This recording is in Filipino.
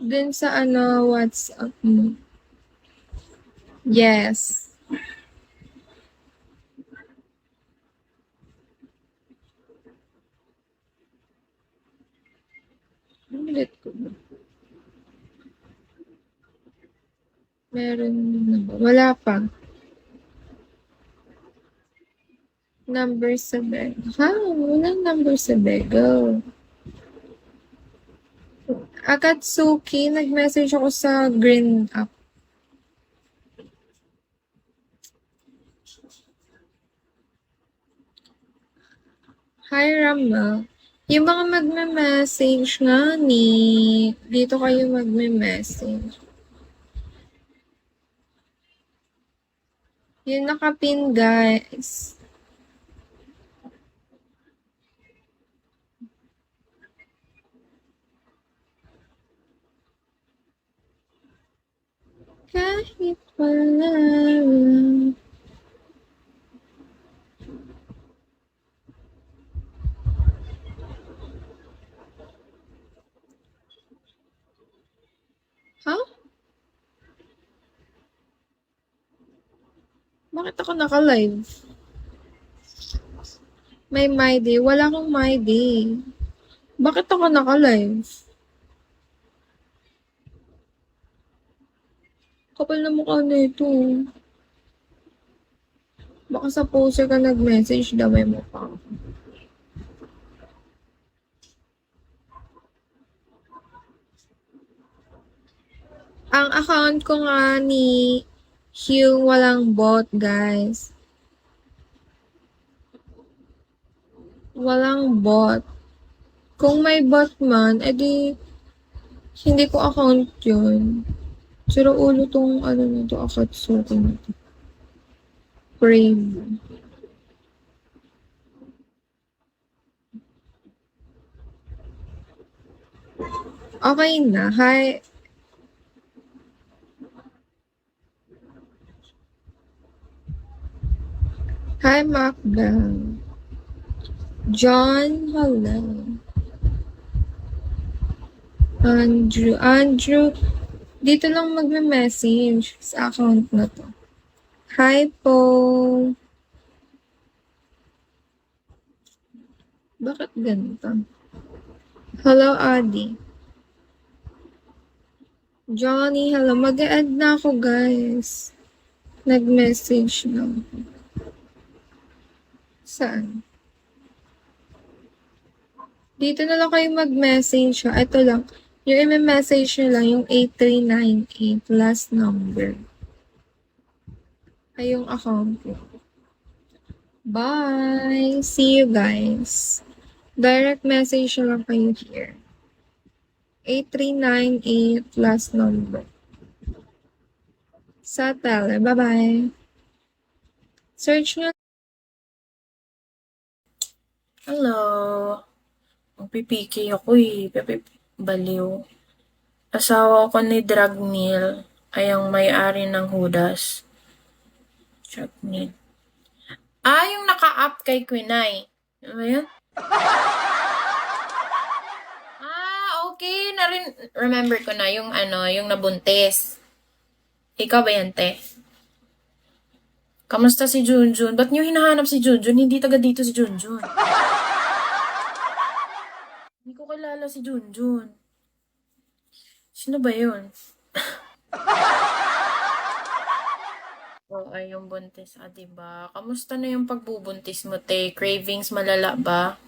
Dun sa ano, WhatsApp mo. Yes. Ulit ko ba? Meron na ba? Wala pa. Number sa bag. Ha? Walang number sa Bego. Akatsuki, nag-message ako sa green app. Hi, Rama. Yung mga magme-message nga ni, dito kayo magme-message. Yung nakapin, guys. Kahit wala lang. Ha? Bakit ako naka-live? May My Day. Wala akong My Day. Bakit ako naka-live? Kapal na mukha nito. Baka sa poster ka nag-message, damay mo pa. Ang account ko nga ni Hugh walang bot, guys. Walang bot. Kung may bot man, edi hindi ko account yun. Sira ulo tong ano nito, Akatsuki nito. Brave. Okay na. Hi. Hi, Macbell. John, hello. Andrew, dito lang magme-message sa account na to. Hi po. Bakit ganito? Hello, Adi. Johnny, hello. Mag-add na ako, guys. Nag-message lang. Saan? Dito na lang kayo mag-message. Ha? Ito lang. Yung i-message nyo lang, yung 8398, last number. Ay, yung account ko. Bye! See you guys. Direct message na lang kayo here. 8398, last number. Sa tele. Bye-bye. Search nyo. Hello. Magpipiki ako eh. Baliw. Asawa ko ni Dragnil ay ang may-ari ng Hudas. Dragnil. Yung naka-up kay Quinay. Ano ba yun? Okay. Remember ko na yung yung nabuntis. Ikaw ba yan, te? Kamusta si Junjun? Ba't niyo hinahanap si Junjun? Hindi taga dito si Junjun. Hindi ko kilala si Junjun. Sino ba yun? Oo, ay yung buntis. Diba? Kamusta na yung pagbubuntis mo, te? Cravings malala ba?